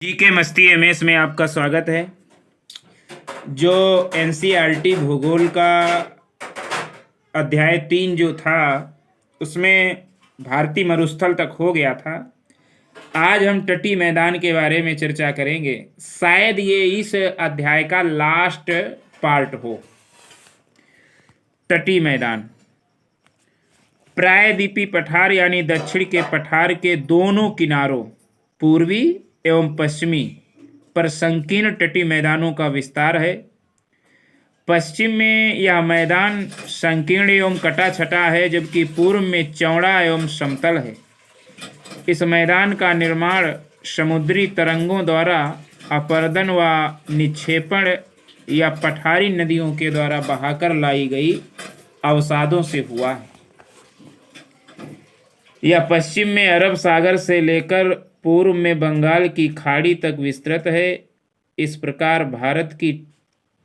जी के मस्ती एमएस में आपका स्वागत है। जो एनसीईआरटी भूगोल का अध्याय 3 जो था उसमें भारतीय मरुस्थल तक हो गया था। आज हम तटीय मैदान के बारे में चर्चा करेंगे। शायद ये इस अध्याय का लास्ट पार्ट हो। तटीय मैदान प्रायद्वीपीय पठार यानी दक्षिण के पठार के दोनों किनारों पूर्वी एवं पश्चिमी पर संकीर्ण तटीय मैदानों का विस्तार है। पश्चिम में यह मैदान संकीर्ण एवं कटा छटा है, जबकि पूर्व में चौड़ा एवं समतल है। इस मैदान का निर्माण समुद्री तरंगों द्वारा अपरदन व निक्षेपण या पठारी नदियों के द्वारा बहाकर लाई गई अवसादों से हुआ है। यह पश्चिम में अरब सागर से लेकर पूर्व में बंगाल की खाड़ी तक विस्तृत है। इस प्रकार भारत की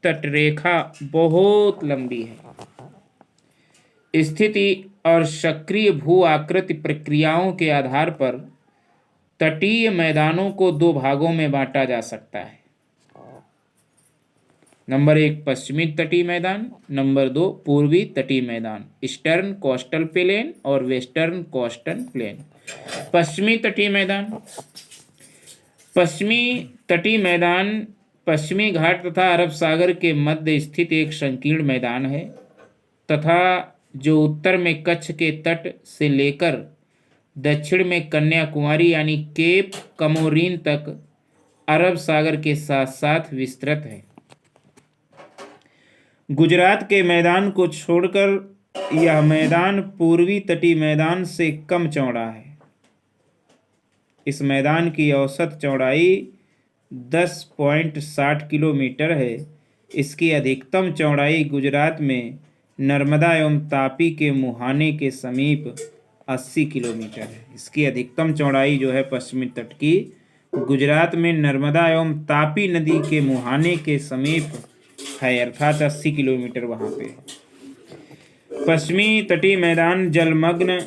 तटरेखा बहुत लंबी है। स्थिति और सक्रिय भू आकृति प्रक्रियाओं के आधार पर तटीय मैदानों को दो भागों में बांटा जा सकता है। नंबर 1 पश्चिमी तटीय मैदान, नंबर 2 पूर्वी तटीय मैदान, ईस्टर्न कोस्टल प्लेन और वेस्टर्न कोस्टल प्लेन। पश्चिमी तटीय मैदान। पश्चिमी तटीय मैदान पश्चिमी घाट तथा अरब सागर के मध्य स्थित एक संकीर्ण मैदान है तथा जो उत्तर में कच्छ के तट से लेकर दक्षिण में कन्याकुमारी यानी केप कमोरीन तक अरब सागर के साथ साथ विस्तृत है। गुजरात के मैदान को छोड़कर यह मैदान पूर्वी तटीय मैदान से कम चौड़ा है। इस मैदान की औसत चौड़ाई 10.60 किलोमीटर है। इसकी अधिकतम चौड़ाई गुजरात में नर्मदा एवं तापी के मुहाने के समीप 80 किलोमीटर है। इसकी अधिकतम चौड़ाई जो है पश्चिमी तट की गुजरात में नर्मदा एवं तापी नदी के मुहाने के समीप है, अर्थात 80 किलोमीटर वहाँ पे। पश्चिमी तटीय मैदान जलमग्न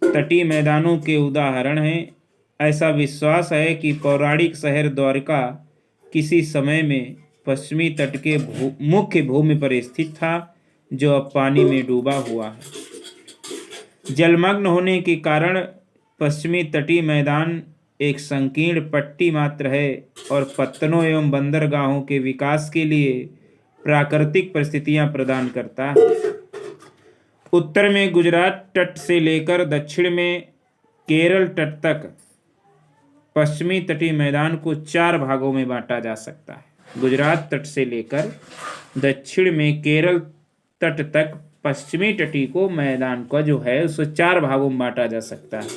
तटीय मैदानों के उदाहरण हैं। ऐसा विश्वास है कि पौराणिक शहर द्वारका किसी समय में पश्चिमी तट के मुख्य भूमि पर स्थित था, जो अब पानी में डूबा हुआ है। जलमग्न होने के कारण पश्चिमी तटीय मैदान एक संकीर्ण पट्टी मात्र है और पत्तनों एवं बंदरगाहों के विकास के लिए प्राकृतिक परिस्थितियां प्रदान करता है। उत्तर में गुजरात तट से लेकर दक्षिण में केरल तट तक पश्चिमी तटीय मैदान को 4 भागों में बांटा जा सकता है। गुजरात तट से लेकर दक्षिण में केरल तट तक पश्चिमी तटीय को मैदान का जो है उसे 4 भागों में बांटा जा सकता है।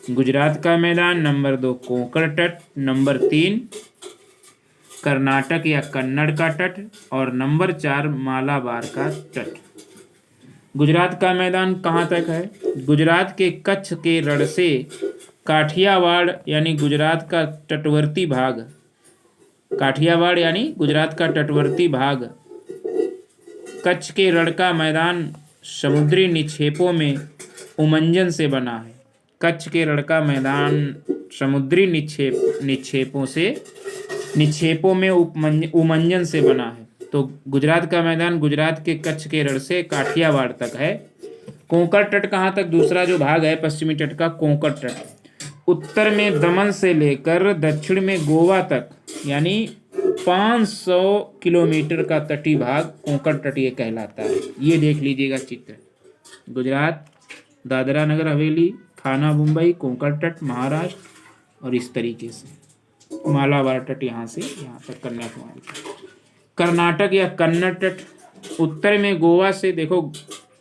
गुजरात का मैदान, नंबर 2 कोंकण तट, नंबर 3 कर्नाटक या कन्नड़ का तट और नंबर 4 मालाबार का तट। गुजरात का मैदान कहाँ तक है? गुजरात के कच्छ के रण से काठियावाड़ यानी गुजरात का तटवर्ती भाग, काठियावाड़ यानी गुजरात का तटवर्ती भाग, कच्छ के रण का मैदान समुद्री निक्षेपों में उमंजन से बना है। कच्छ के रण का मैदान समुद्री निक्षेपों में उमंजन से बना है। तो गुजरात का मैदान गुजरात के कच्छ के रण से काठियावाड़ तक है। कोंकण तट कहाँ तक? दूसरा जो भाग है पश्चिमी तट का कोंकण तट, उत्तर में दमन से लेकर दक्षिण में गोवा तक यानी 500 किलोमीटर का तटीय भाग कोंकण तट ये कहलाता है। ये देख लीजिएगा चित्र। गुजरात, दादरा नगर हवेली, थाना मुंबई, कोंकण तट महाराष्ट्र और इस तरीके से मालाबार तट यहाँ से यहाँ तक कन्याकुमारी। कर्नाटक या कन्नड़ तट, उत्तर में गोवा से, देखो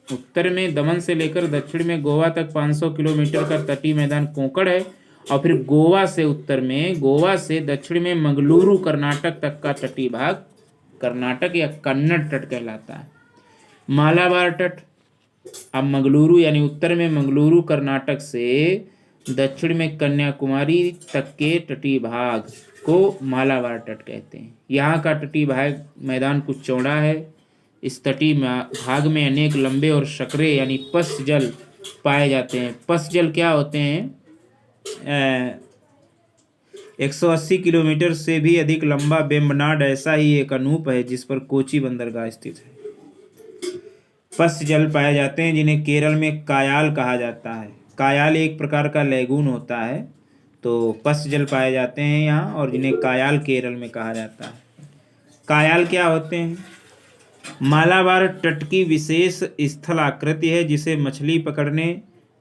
उत्तर में दमन से लेकर दक्षिण में गोवा तक 500 किलोमीटर का तटीय मैदान कोंकण है और फिर गोवा से उत्तर में, गोवा से दक्षिण में मंगलुरु कर्नाटक तक का तटीय भाग कर्नाटक या कन्नड़ तट कहलाता है। मालाबार तट, अब मंगलुरु यानी उत्तर में मंगलुरु कर्नाटक से दक्षिण में कन्याकुमारी तक के तटीय भाग को मालाबार तट कहते हैं। यहाँ का तटीय भाग मैदान कुछ चौड़ा है। इस तटीय भाग में अनेक लंबे और सकरे यानी पस जल पाए जाते हैं। पस जल क्या होते हैं? 180 किलोमीटर से भी अधिक लंबा वेम्बनाड ऐसा ही एक अनूप है जिस पर कोची बंदरगाह स्थित है। पस्य जल पाए जाते हैं जिन्हें केरल में कायाल कहा जाता है। कायाल एक प्रकार का लैगून होता है। तो पस्य जल पाए जाते हैं यहाँ, और जिन्हें कायाल केरल में कहा जाता है। कायाल क्या होते हैं? मालाबार तट की विशेष स्थल आकृति है जिसे मछली पकड़ने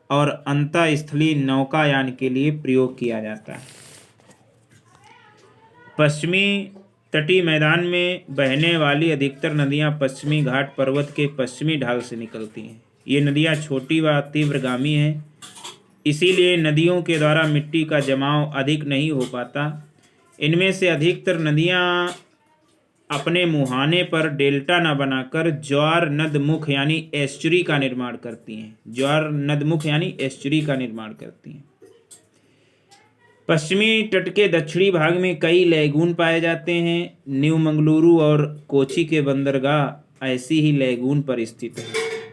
और अंतःस्थलीय नौकायान के लिए प्रयोग किया जाता है। पश्चिमी तटीय मैदान में बहने वाली अधिकतर नदियां पश्चिमी घाट पर्वत के पश्चिमी ढाल से निकलती हैं। ये नदियां छोटी व तीव्रगामी हैं, इसीलिए नदियों के द्वारा मिट्टी का जमाव अधिक नहीं हो पाता। इनमें से अधिकतर नदियां अपने मुहाने पर डेल्टा न बनाकर ज्वार नदमुख यानी एस्चुरी का निर्माण करती हैं। ज्वार नदमुख यानी एस्चुरी का निर्माण करती हैं। पश्चिमी तट के दक्षिणी भाग में कई लैगून पाए जाते हैं। न्यू मंगलुरु और कोची के बंदरगाह ऐसी ही लैगून पर स्थित है।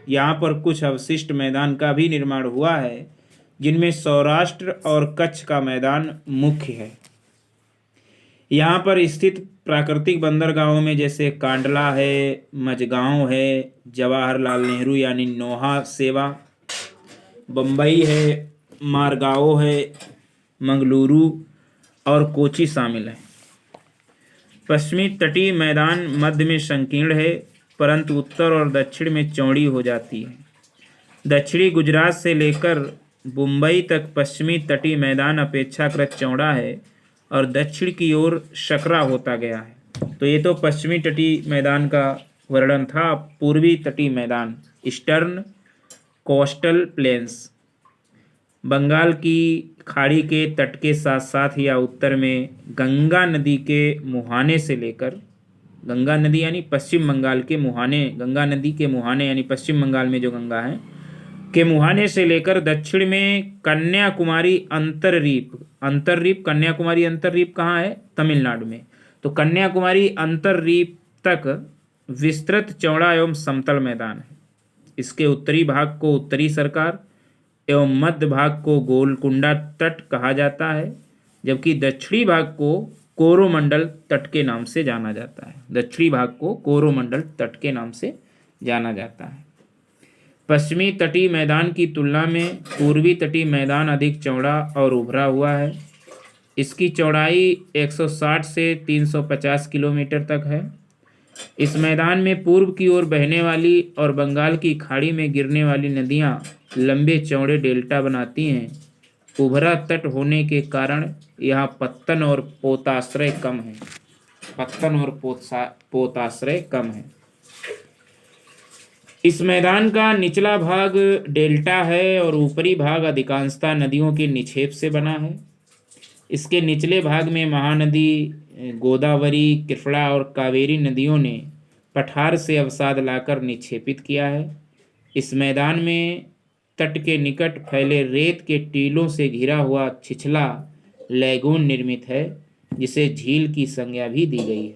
यहाँ पर कुछ अवशिष्ट मैदान का भी निर्माण हुआ है, जिनमें सौराष्ट्र और कच्छ का मैदान मुख्य है। यहाँ पर स्थित प्राकृतिक बंदरगाहों में जैसे कांडला है, मझगांव है, जवाहरलाल नेहरू यानी नौहा सेवा, बम्बई है, मारगाओ है, मंगलुरु और कोची शामिल है। पश्चिमी तटीय मैदान मध्य में संकीर्ण है, परंतु उत्तर और दक्षिण में चौड़ी हो जाती है। दक्षिणी गुजरात से लेकर मुंबई तक पश्चिमी तटीय मैदान अपेक्षाकृत चौड़ा है और दक्षिण की ओर सकरा होता गया है। तो ये तो पश्चिमी तटीय मैदान का वर्णन था। पूर्वी तटीय मैदान ईस्टर्न कोस्टल प्लेन्स बंगाल की खाड़ी के तट के साथ साथ या उत्तर में गंगा नदी के मुहाने से लेकर, गंगा नदी यानी पश्चिम बंगाल के मुहाने, गंगा नदी के मुहाने यानी पश्चिम बंगाल में जो गंगा है के मुहाने से लेकर दक्षिण में कन्याकुमारी अंतररीप। अंतररीप कन्याकुमारी अंतररीप कहाँ है? तमिलनाडु में। तो कन्याकुमारी अंतररीप तक विस्तृत चौड़ा एवं समतल मैदान है। इसके उत्तरी भाग को उत्तरी सरकार एवं मध्य भाग को गोलकुंडा तट कहा जाता है, जबकि दक्षिणी भाग को कोरोमंडल तट के नाम से जाना जाता है। दक्षिणी भाग को कोरोमंडल तट के नाम से जाना जाता है। पश्चिमी तटीय मैदान की तुलना में पूर्वी तटीय मैदान अधिक चौड़ा और उभरा हुआ है। इसकी चौड़ाई 160 से 350 किलोमीटर तक है। इस मैदान में पूर्व की ओर बहने वाली और बंगाल की खाड़ी में गिरने वाली नदियां लंबे चौड़े डेल्टा बनाती हैं। उभरा तट होने के कारण यहाँ पत्तन और पोताश्रय कम है। पत्तन और पोताश्रय कम है। इस मैदान का निचला भाग डेल्टा है और ऊपरी भाग अधिकांशतः नदियों के निक्षेप से बना है। इसके निचले भाग में महानदी, गोदावरी, कृष्णा और कावेरी नदियों ने पठार से अवसाद लाकर निक्षेपित किया है। इस मैदान में तट के निकट फैले रेत के टीलों से घिरा हुआ छिछला लैगून निर्मित है, जिसे झील की संज्ञा भी दी गई है।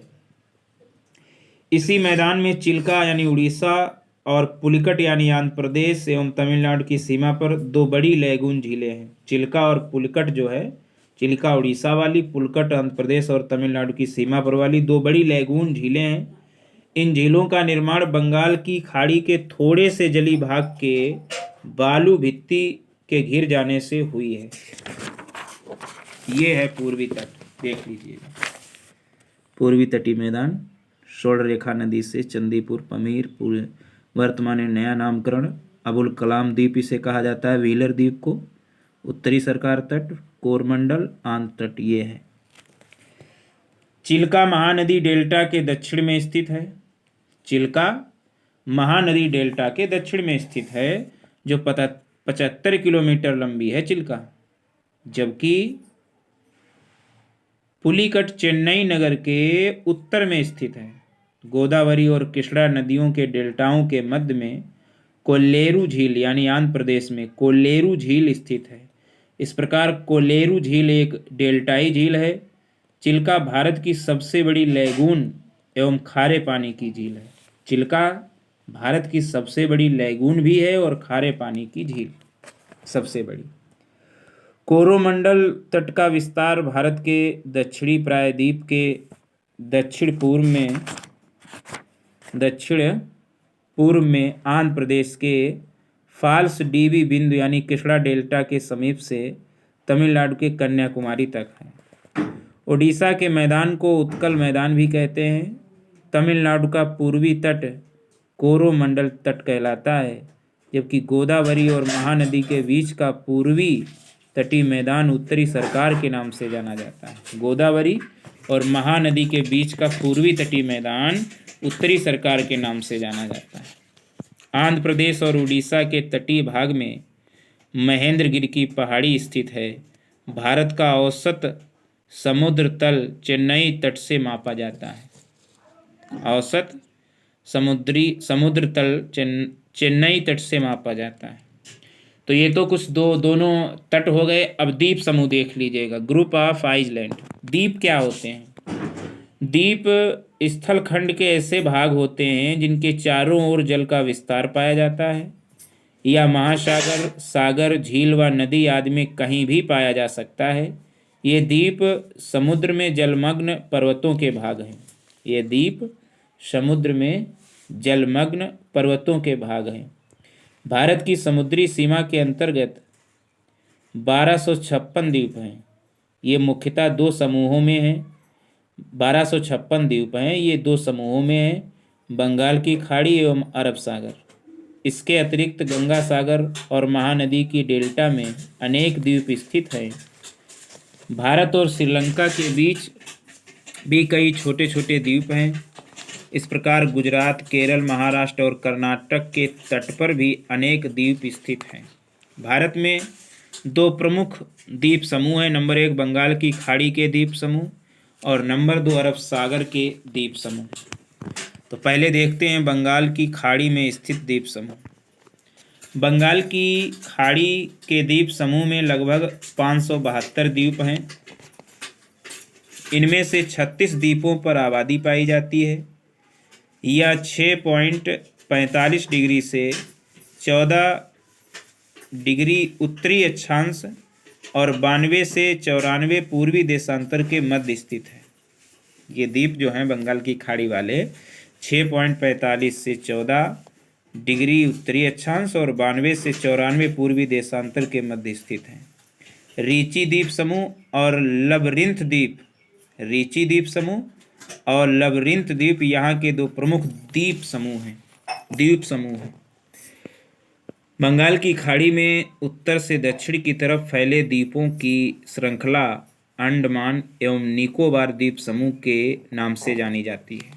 इसी मैदान में चिल्का यानी उड़ीसा और पुलिकट यानी आंध्र प्रदेश एवं तमिलनाडु की सीमा पर दो बड़ी लैगून झीलें हैं। चिल्का और पुलिकट जो है, चिल्का उड़ीसा वाली, पुलिकट आंध्र प्रदेश और तमिलनाडु की सीमा पर वाली दो बड़ी लैगून झीलें हैं। इन झीलों का निर्माण बंगाल की खाड़ी के थोड़े से जली भाग के बालू भित्ति के घिर जाने से हुई है। ये है पूर्वी तट, देख लीजिएगा। पूर्वी तटीय मैदान स्वर्ण रेखा नदी से चंदीपुर, पमीर, वर्तमान में नया नामकरण अबुल कलाम द्वीप इसे कहा जाता है, व्हीलर द्वीप को। उत्तरी सरकार तट, कोरमंडल, आंध्र तट ये है। चिल्का महानदी डेल्टा के दक्षिण में स्थित है। चिल्का महानदी डेल्टा के दक्षिण में स्थित है, जो 75 किलोमीटर लंबी है चिल्का, जबकि पुलिकट चेन्नई नगर के उत्तर में स्थित है। गोदावरी और कृष्णा नदियों के डेल्टाओं के मध्य में कोल्लेरू झील यानी आंध्र प्रदेश में कोल्लेरू झील स्थित है। इस प्रकार कोल्लेरू झील एक डेल्टाई झील है। चिल्का भारत की सबसे बड़ी लैगून एवं खारे पानी की झील है। चिल्का भारत की सबसे बड़ी लैगून भी है और खारे पानी की झील सबसे बड़ी। कोरोमंडल तट का विस्तार भारत के दक्षिणी प्रायद्वीप के दक्षिण पूर्व में आंध्र प्रदेश के फाल्स डीवी बिंदु यानी कृष्णा डेल्टा के समीप से तमिलनाडु के कन्याकुमारी तक है। ओडिशा के मैदान को उत्कल मैदान भी कहते हैं। तमिलनाडु का पूर्वी तट कोरोमंडल तट कहलाता है, जबकि गोदावरी और महानदी के बीच का पूर्वी तटीय मैदान उत्तरी सरकार के नाम से जाना जाता है। गोदावरी और महानदी के बीच का पूर्वी तटीय मैदान उत्तरी सरकार के नाम से जाना जाता है। आंध्र प्रदेश और उड़ीसा के तटीय भाग में महेंद्रगिरी की पहाड़ी स्थित है। भारत का औसत समुद्र तल चेन्नई तट से मापा जाता है। औसत समुद्र तल चेन्नई तट से मापा जाता है। तो ये तो कुछ दोनों तट हो गए। अब द्वीप समूह देख लीजिएगा। Group of island. द्वीप क्या होते हैं? द्वीप स्थल खंड के ऐसे भाग होते हैं जिनके चारों ओर जल का विस्तार पाया जाता है, या महासागर, सागर, झील व नदी आदि में कहीं भी पाया जा सकता है। ये द्वीप समुद्र में जलमग्न पर्वतों के भाग हैं। ये द्वीप समुद्र में जलमग्न पर्वतों के भाग हैं। भारत की समुद्री सीमा के अंतर्गत 1256 द्वीप हैं। ये मुख्यतः दो समूहों में हैं। 1256 द्वीप हैं, ये दो समूहों में हैं, बंगाल की खाड़ी एवं अरब सागर। इसके अतिरिक्त गंगा सागर और महानदी की डेल्टा में अनेक द्वीप स्थित हैं। भारत और श्रीलंका के बीच भी कई छोटे छोटे द्वीप हैं। इस प्रकार गुजरात, केरल, महाराष्ट्र और कर्नाटक के तट पर भी अनेक द्वीप स्थित हैं। भारत में दो प्रमुख द्वीप समूह हैं। नंबर 1 बंगाल की खाड़ी के द्वीप समूह और नंबर 2 अरब सागर के द्वीप समूह। तो पहले देखते हैं बंगाल की खाड़ी में स्थित द्वीप समूह। बंगाल की खाड़ी के द्वीप समूह में लगभग 572 द्वीप हैं। इनमें से 36 द्वीपों पर आबादी पाई जाती है। यह 6.45 डिग्री से 14 डिग्री उत्तरी अक्षांश और 92 से 94 पूर्वी देशांतर के मध्य स्थित है। ये द्वीप जो हैं बंगाल की खाड़ी वाले 6.45 से 14 डिग्री उत्तरी अक्षांश और 92 से 94 पूर्वी देशांतर के मध्य स्थित हैं। रीची द्वीप समूह और लबरिंथ द्वीप, रीची द्वीप समूह और लबरिंथ द्वीप यहाँ के दो प्रमुख द्वीप समूह हैं। बंगाल की खाड़ी में उत्तर से दक्षिण की तरफ फैले द्वीपों की श्रृंखला अंडमान एवं निकोबार द्वीप समूह के नाम से जानी जाती है।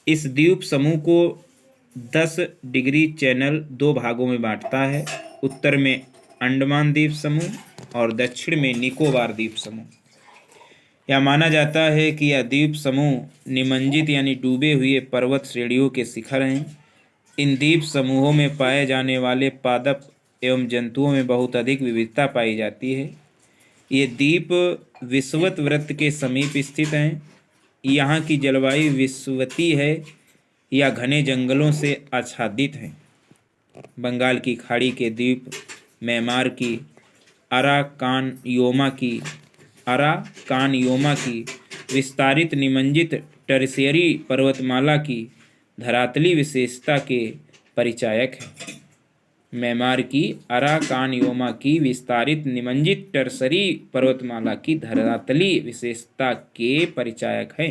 इस द्वीप समूह को 10 डिग्री चैनल दो भागों में बांटता है। उत्तर में अंडमान द्वीप समूह और दक्षिण में निकोबार द्वीप समूह। यह माना जाता है कि यह द्वीप समूह निमज्जित यानी डूबे हुए पर्वत श्रेणियों के शिखर हैं। इन द्वीप समूहों में पाए जाने वाले पादप एवं जंतुओं में बहुत अधिक विविधता पाई जाती है। ये द्वीप विषुवत वृत्त के समीप स्थित हैं। यहाँ की जलवायु विषुवतीय है या घने जंगलों से आच्छादित है। बंगाल की खाड़ी के द्वीप म्यांमार की अराकानयोमा की विस्तारित निमज्जित टर्शियरी पर्वतमाला की धरातली विशेषता के परिचायक है। म्यांमार की अराकानयोमा की विस्तारित निमज्जित टर्शरी पर्वतमाला की धरातली विशेषता के परिचायक है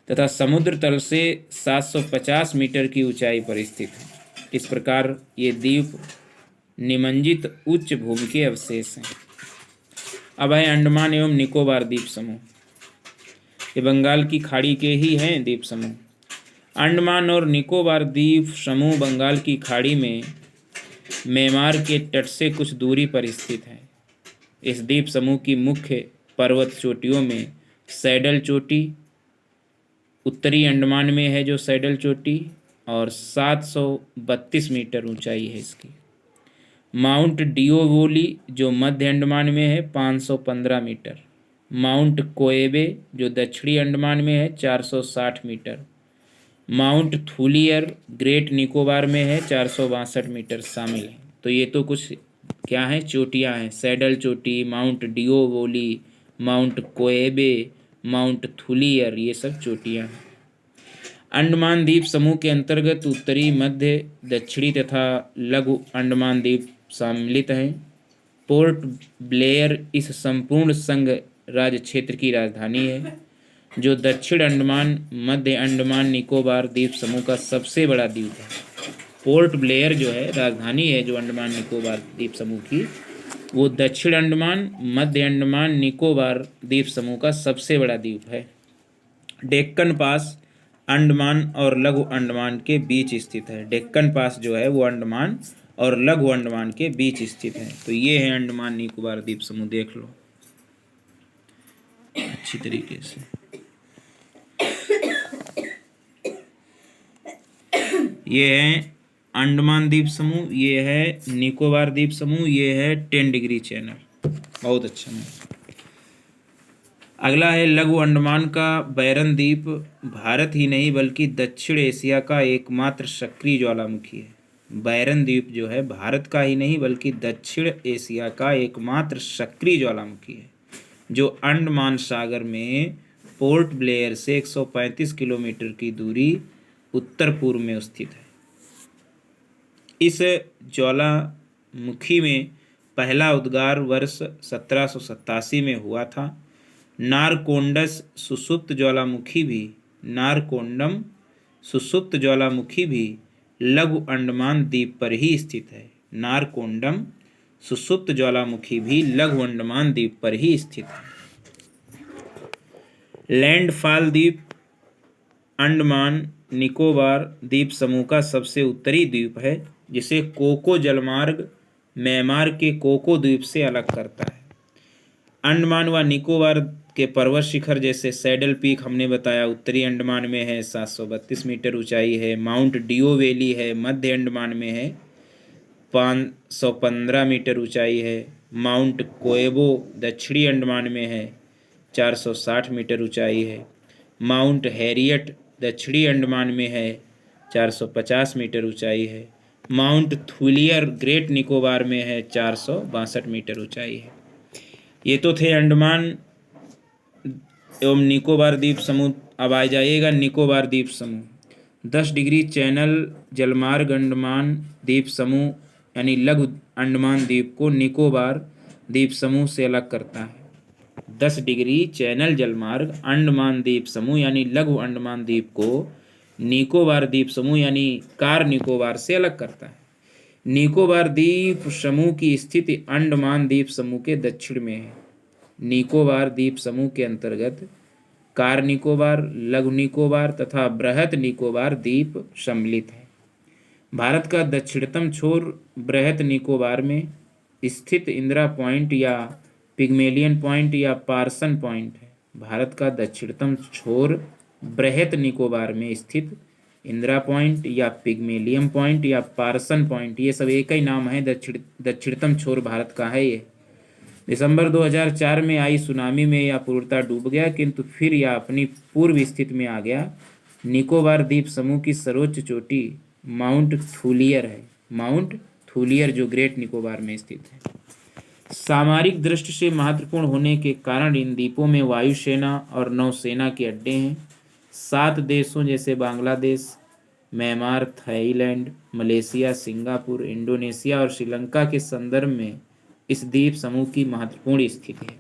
तथा समुद्र तल से 750 मीटर की ऊंचाई पर स्थित है। इस प्रकार ये द्वीप निमज्जित उच्च भूमि के अवशेष हैं। अब है अंडमान एवं निकोबार द्वीप समूह। ये बंगाल की खाड़ी के ही हैं द्वीप समूह। अंडमान और निकोबार द्वीप समूह बंगाल की खाड़ी में म्यांमार के तट से कुछ दूरी पर स्थित है। इस द्वीप समूह की मुख्य पर्वत चोटियों में सैडल चोटी उत्तरी अंडमान में है, जो सैडल चोटी और 732 मीटर ऊंचाई है इसकी। माउंट डिओवोली जो मध्य अंडमान में है 515 मीटर। माउंट कोएबे जो दक्षिणी अंडमान में है 460 metre. Mount Thuillier great Nicobar में है 462 मीटर शामिल है। तो ये तो कुछ क्या हैं? चोटियाँ हैं। सैडल चोटी, माउंट डिओवोली, माउंट कोएबे, माउंट थुलियर, ये सब चोटियाँ हैं। अंडमान द्वीप समूह के अंतर्गत उत्तरी, मध्य, दक्षिणी तथा लघु अंडमान द्वीप सम्मिलित हैं। पोर्ट ब्लेयर इस संपूर्ण संघ राज्य क्षेत्र की राजधानी है, जो दक्षिण अंडमान मध्य अंडमान निकोबार द्वीप समूह का सबसे बड़ा द्वीप है। पोर्ट ब्लेयर जो है राजधानी है जो अंडमान निकोबार द्वीप समूह की, वो दक्षिण अंडमान मध्य अंडमान निकोबार द्वीप समूह का सबसे बड़ा द्वीप है। डेक्कन पास अंडमान और लघु अंडमान के बीच स्थित है। डेक्कन पास जो है वो अंडमान और लघु अंडमान के बीच स्थित है। तो ये है अंडमान निकोबार द्वीप समूह, देख लो अच्छी तरीके से। ये है अंडमान द्वीप समूह, ये है निकोबार द्वीप समूह, ये है 10 डिग्री चैनल। बहुत अच्छा है। अगला है लघु अंडमान का बैरन द्वीप। भारत ही नहीं बल्कि दक्षिण एशिया का एकमात्र सक्रिय ज्वालामुखी है। बैरन द्वीप जो है भारत का ही नहीं बल्कि दक्षिण एशिया का एकमात्र सक्रिय ज्वालामुखी है, जो अंडमान सागर में पोर्ट ब्लेयर से 135 किलोमीटर की दूरी उत्तर पूर्व में स्थित है। इस ज्वालामुखी में पहला उद्गार वर्ष 1787 में हुआ था। नारकोंडस सुसुप्त ज्वालामुखी भी नारकोंडम सुसुप्त ज्वालामुखी भी लघु अंडमान द्वीप पर ही स्थित है। नारकोंडम सुसुप्त ज्वालामुखी भी लघु अंडमान द्वीप पर ही स्थित है। लैंडफॉल द्वीप अंडमान निकोबार द्वीप समूह का सबसे उत्तरी द्वीप है, जिसे कोको जलमार्ग म्यांमार के कोको द्वीप से अलग करता है। अंडमान व निकोबार के पर्वत शिखर जैसे सैडल पीक हमने बताया उत्तरी अंडमान में है, 732 मीटर ऊंचाई है। माउंट डियो वैली है, मध्य अंडमान में है, 515 मीटर ऊंचाई है। माउंट कोएबो दक्षिणी अंडमान में है, 460 मीटर ऊंचाई है। माउंट हैरियट दक्षिणी अंडमान में है, 450 मीटर ऊंचाई है। माउंट थुलियर ग्रेट निकोबार में है, 462 मीटर ऊंचाई है। ये तो थे अंडमान एवं निकोबार द्वीप समूह। अब आ जाइएगा निकोबार द्वीप समूह। 10 डिग्री चैनल जलमार्ग अंडमान द्वीप समूह यानी लघु अंडमान द्वीप को निकोबार द्वीप समूह से अलग करता है। 10 डिग्री चैनल जलमार्ग अंडमान द्वीप समूह यानी लघु अंडमान द्वीप को निकोबार द्वीप समूह यानी कार निकोबार से अलग करता है। निकोबार द्वीप समूह की स्थिति अंडमान द्वीप समूह के दक्षिण में है। निकोबार द्वीप समूह के अंतर्गत कार निकोबार, लघु निकोबार तथा बृहत निकोबार द्वीप सम्मिलित है। भारत का दक्षिणतम छोर बृहत निकोबार में स्थित इंदिरा पॉइंट या पिग्मेलियन पॉइंट या पार्सन पॉइंट है। भारत का दक्षिणतम छोर बृहत निकोबार में स्थित इंदिरा पॉइंट या पिग्मेलियन पॉइंट या पार्सन पॉइंट, ये सब एक ही नाम है। दक्षिणतम छोर भारत का है ये। दिसंबर 2004 में आई सुनामी में यह पूर्णतः डूब गया, किंतु फिर यह अपनी पूर्व स्थिति में आ गया। निकोबार द्वीप समूह की सर्वोच्च चोटी माउंट थुलियर है। माउंट थुलियर जो ग्रेट निकोबार में स्थित है। सामरिक दृष्टि से महत्वपूर्ण होने के कारण इन द्वीपों में वायुसेना और नौसेना के अड्डे हैं। 7 देशों जैसे Bangladesh, Myanmar, Thailand, Malaysia, Singapore, Indonesia और श्रीलंका के संदर्भ में इस द्वीप समूह की महत्वपूर्ण स्थिति है।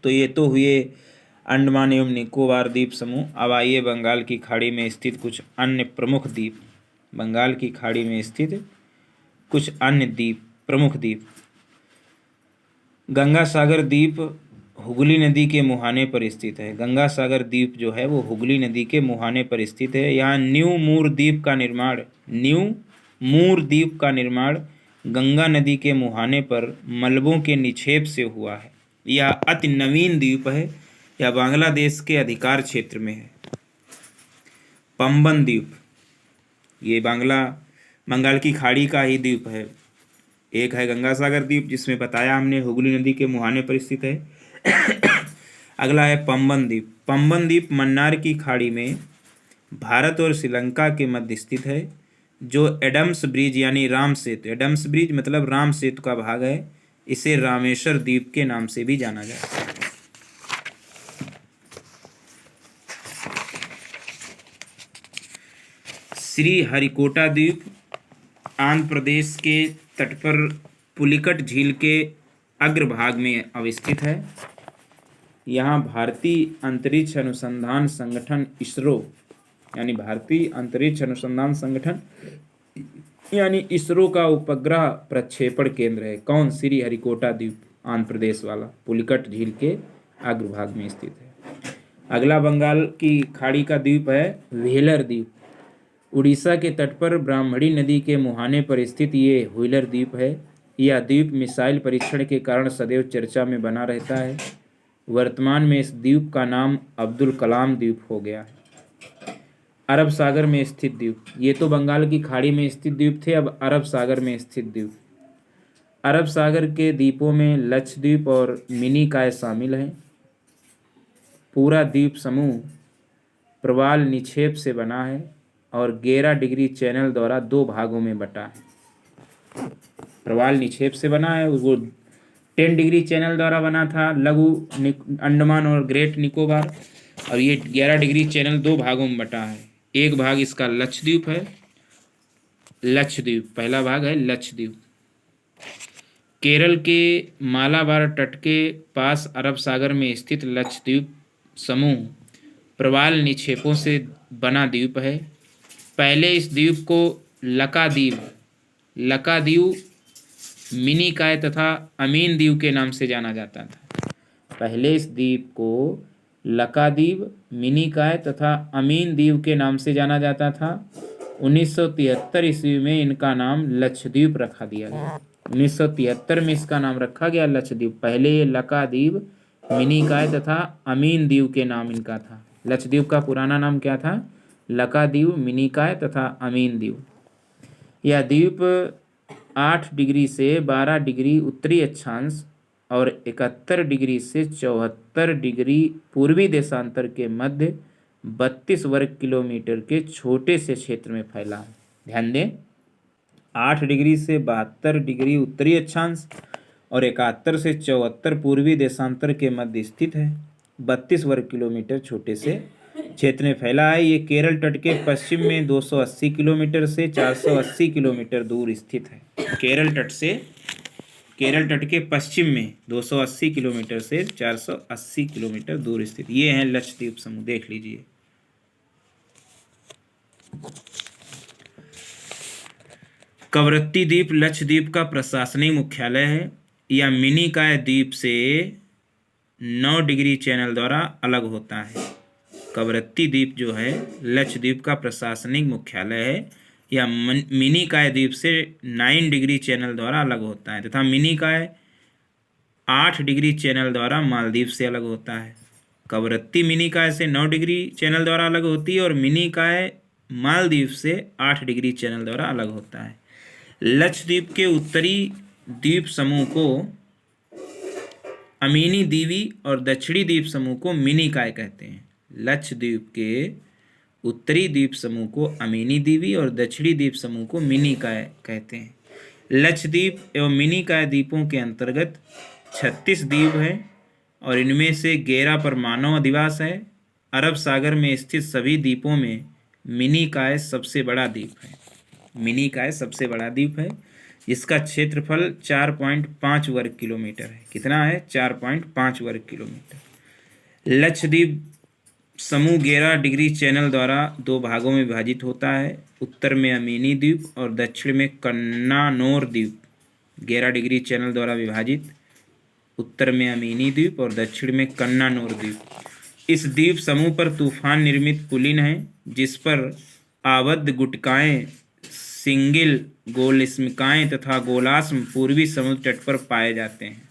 तो ये तो हुए अंडमान एवं निकोबार द्वीप समूह। अब आइए बंगाल की खाड़ी में स्थित कुछ अन्य प्रमुख द्वीप। बंगाल की खाड़ी में स्थित कुछ अन्य द्वीप, प्रमुख द्वीप। गंगा सागर द्वीप हुगली नदी के मुहाने पर स्थित है। गंगा सागर द्वीप जो है वो हुगली नदी के मुहाने पर स्थित है। यहाँ न्यू मूर द्वीप का निर्माण गंगा नदी के मुहाने पर मलबों के निक्षेप से हुआ है। यह अति नवीन द्वीप है। यह बांग्लादेश के अधिकार क्षेत्र में है। पंबन द्वीप, ये बंगाल की खाड़ी का ही द्वीप है। एक है गंगा सागर द्वीप जिसमें बताया हमने हुगली नदी के मुहाने पर स्थित है। अगला है पंबन द्वीप। पंबन द्वीप मन्नार की खाड़ी में भारत और श्रीलंका के मध्य स्थित है। जो एडम्स ब्रिज यानी राम सेतु, एडम्स ब्रिज मतलब राम सेतु का भाग है, इसे रामेश्वर द्वीप के नाम से भी जाना जाता है। श्री हरिकोटा द्वीप आंध्र प्रदेश के तट पर पुलिकट झील के अग्रभाग में अवस्थित है। यहाँ भारतीय अंतरिक्ष अनुसंधान संगठन इसरो यानी भारतीय अंतरिक्ष अनुसंधान संगठन यानी इसरो का उपग्रह प्रक्षेपण केंद्र है। कौन? श्री हरिकोटा द्वीप, आंध्र प्रदेश वाला, पुलिकट झील के अग्रभाग में स्थित है। अगला बंगाल की खाड़ी का द्वीप है व्हीलर द्वीप। उड़ीसा के तट पर ब्राह्मणी नदी के मुहाने पर स्थित ये व्हीलर द्वीप है। यह द्वीप मिसाइल परीक्षण के कारण सदैव चर्चा में बना रहता है। वर्तमान में इस द्वीप का नाम अब्दुल कलाम द्वीप हो गया है। अरब सागर में स्थित द्वीप, ये तो बंगाल की खाड़ी में स्थित द्वीप थे, अब अरब सागर में स्थित द्वीप। अरब सागर के द्वीपों में लक्षद्वीप और मिनिकॉय शामिल हैं। पूरा द्वीप समूह प्रवाल निक्षेप से बना है और 11 डिग्री चैनल द्वारा 2 भागों में बटा है। प्रवाल निक्षेप से बना है, वो 10 डिग्री चैनल द्वारा बना था, लघु अंडमान और ग्रेट निकोबार, और ये 11 डिग्री चैनल 2 भागों में बटा है। एक भाग इसका लक्षद्वीप है, लक्षद्वीप पहला भाग है लक्षद्वीप। केरल के मालाबार तट के पास अरब सागर में स्थित लक्षद्वीप समूह प्रवाल निक्षेपों से बना द्वीप है। पहले इस द्वीप को लकाद्वीप, मिनिकॉय तथा अमीन द्वीप के नाम से जाना जाता था। पहले इस द्वीप को लकाद्वीप, मिनिकॉय तथा अमीन द्वीप के नाम से जाना जाता था। 1973 ईस्वी में इनका नाम लक्षद्वीप रखा दिया गया। 1973 में इसका नाम रखा गया लक्षद्वीप। पहले ये लकाद्वीप, मिनिकॉय तथा अमीन द्वीप के नाम इनका था। लक्षद्वीप का पुराना नाम क्या था? लकाद्वीप, मिनिकॉय तथा अमीन द्वीप। यह द्वीप 8 डिग्री से 12 डिग्री उत्तरी अक्षांश और 71 डिग्री से 74 डिग्री पूर्वी देशांतर के मध्य 32 वर्ग किलोमीटर के छोटे से क्षेत्र में फैला है। ध्यान दें, 8 डिग्री से 72 डिग्री उत्तरी अक्षांश और 71 से 74 पूर्वी देशांतर के मध्य स्थित है। 32 वर्ग किलोमीटर छोटे से क्षेत्र में फैला है। ये केरल तट के पश्चिम में 280 किलोमीटर से 480 किलोमीटर दूर स्थित है। केरल तट के पश्चिम में 280 किलोमीटर से 480 किलोमीटर दूर स्थित ये हैं लक्षद्वीप समूह, देख लीजिए। कवरत्ती द्वीप लक्षद्वीप का प्रशासनिक मुख्यालय है। यह मिनिकॉय द्वीप से 9 डिग्री चैनल द्वारा अलग होता है। कवरत्ती द्वीप जो है लक्षद्वीप का प्रशासनिक मुख्यालय है। यह मिनिकॉय द्वीप से 9 डिग्री चैनल द्वारा अलग होता है तथा मिनिकॉय 8 डिग्री चैनल द्वारा मालदीव से अलग होता है। कवरत्ती मिनिकॉय से 9 डिग्री चैनल द्वारा अलग होती है और मिनिकॉय मालदीव से 8 डिग्री चैनल द्वारा अलग होता है। लक्षद्वीप के उत्तरी द्वीप समूह को अमीनी द्वीपी और दक्षिणी द्वीप समूह को मिनिकॉय कहते हैं। लक्षद्वीप के उत्तरी द्वीप समूह को अमीनी द्वीपी और दक्षिणी द्वीप समूह को मिनिकॉय कहते हैं। लक्षद्वीप एवं मिनिकॉय द्वीपों के अंतर्गत 36 द्वीप हैं और इनमें से 11 पर मानव अधिवास है। अरब सागर में स्थित सभी द्वीपों में मिनिकॉय सबसे बड़ा द्वीप है। मिनिकॉय सबसे बड़ा द्वीप है, जिसका क्षेत्रफल 4.5 वर्ग किलोमीटर है। कितना है? 4.5 वर्ग किलोमीटर। लक्षद्वीप समूह 11 डिग्री चैनल द्वारा 2 भागों में विभाजित होता है। उत्तर में अमीनी द्वीप और दक्षिण में कन्नानौर द्वीप। 11 डिग्री चैनल द्वारा विभाजित, उत्तर में अमीनी द्वीप और दक्षिण में कन्नानौर द्वीप। इस द्वीप समूह पर तूफान निर्मित कुलीन है, जिस पर आबद्ध गुटकाएँ, सिंगिल गोलस्मिकाएँ तथा गोलास्म पूर्वी समुद्र तट पर पाए जाते हैं।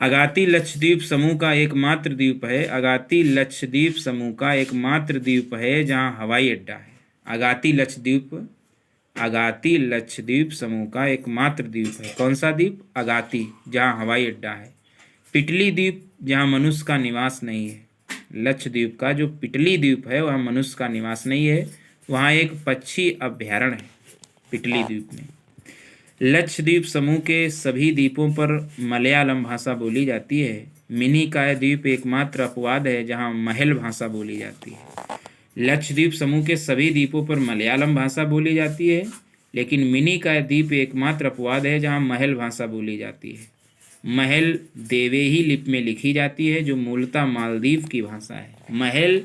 अगाती लक्षद्वीप समूह का एकमात्र द्वीप है। अगाती लक्षद्वीप समूह का एकमात्र द्वीप है जहां हवाई अड्डा है। अगाती लक्षद्वीप समूह का एकमात्र द्वीप है। कौन सा द्वीप? अगाती, जहां हवाई अड्डा है। पिटली द्वीप, जहां मनुष्य का निवास नहीं है। लक्षद्वीप का जो पिटली द्वीप है वह मनुष्य का निवास नहीं है। वहाँ एक पक्षी अभयारण्य है पिटली द्वीप में। लक्षद्वीप समूह के सभी द्वीपों पर मलयालम भाषा बोली जाती है। मिनिकॉय द्वीप एकमात्र अपवाद है जहाँ महल भाषा बोली जाती है। लक्षद्वीप समूह के सभी द्वीपों पर मलयालम भाषा बोली जाती है, लेकिन मिनिकॉय द्वीप एकमात्र अपवाद है जहाँ महल भाषा बोली जाती है। महल देवेही लिपि में लिखी जाती है, जो मूलतः मालदीव की भाषा है। महल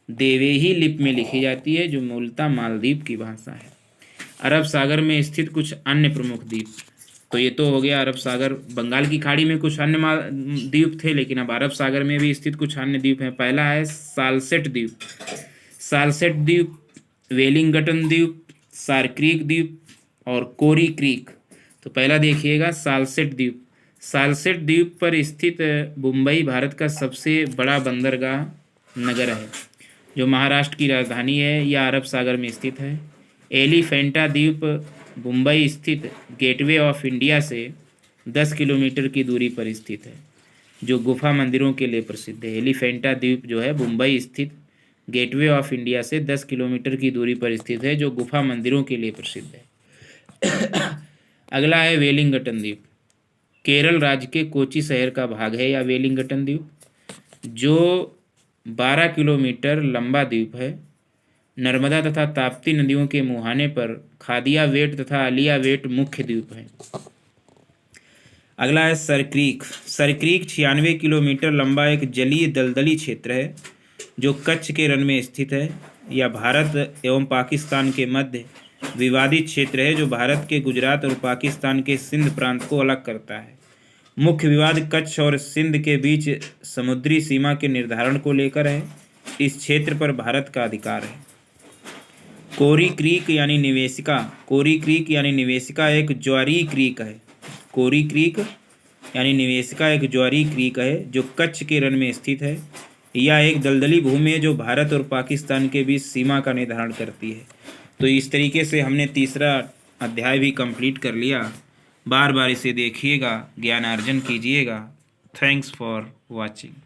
देवेही लिपि में लिखी जाती है, जो मूलतः मालदीव की भाषा है। अरब सागर में स्थित कुछ अन्य प्रमुख द्वीप। तो ये तो हो गया अरब सागर। बंगाल की खाड़ी में कुछ अन्य द्वीप थे, लेकिन अब अरब सागर में भी स्थित कुछ अन्य द्वीप हैं। पहला है सालसेट द्वीप। सालसेट द्वीप, वेलिंगटन द्वीप, सारक्रीक द्वीप और कोरी क्रीक। तो पहला देखिएगा सालसेट द्वीप। सालसेट द्वीप पर स्थित मुंबई भारत का सबसे बड़ा बंदरगाह नगर है, जो महाराष्ट्र की राजधानी है। यह अरब सागर में स्थित है। एलिफेंटा द्वीप मुंबई स्थित गेटवे ऑफ इंडिया से 10 किलोमीटर की दूरी पर स्थित है, जो गुफा मंदिरों के लिए प्रसिद्ध है। एलिफेंटा द्वीप जो है मुंबई स्थित गेटवे ऑफ इंडिया से 10 किलोमीटर की दूरी पर स्थित है, जो गुफा मंदिरों के लिए प्रसिद्ध है। अगला है वेलिंगटन द्वीप। केरल राज्य के कोची शहर का भाग है या वेलिंगटन द्वीप, जो 12 किलोमीटर लंबा द्वीप है। नर्मदा तथा ताप्ती नदियों के मुहाने पर खादिया वेट तथा अलिया वेट मुख्य द्वीप हैं। अगला है सरक्रीक। सरक्रीक 96 किलोमीटर लंबा एक जलीय दलदली क्षेत्र है, जो कच्छ के रण में स्थित है। यह भारत एवं पाकिस्तान के मध्य विवादित क्षेत्र है, जो भारत के गुजरात और पाकिस्तान के सिंध प्रांत को अलग करता है। मुख्य विवाद कच्छ और सिंध के बीच समुद्री सीमा के निर्धारण को लेकर है। इस क्षेत्र पर भारत का अधिकार है। कोरी क्रीक यानी निवेशिका। कोरी क्रीक यानी निवेशिका एक ज्वारीय क्रीक है। कोरी क्रीक यानी निवेशिका एक ज्वारीय क्रीक है, जो कच्छ के रण में स्थित है। यह एक दलदली भूमि है, जो भारत और पाकिस्तान के बीच सीमा का निर्धारण करती है। तो इस तरीके से हमने तीसरा अध्याय भी कंप्लीट कर लिया। बार बार इसे देखिएगा, ज्ञानार्जन कीजिएगा। Thanks for watching.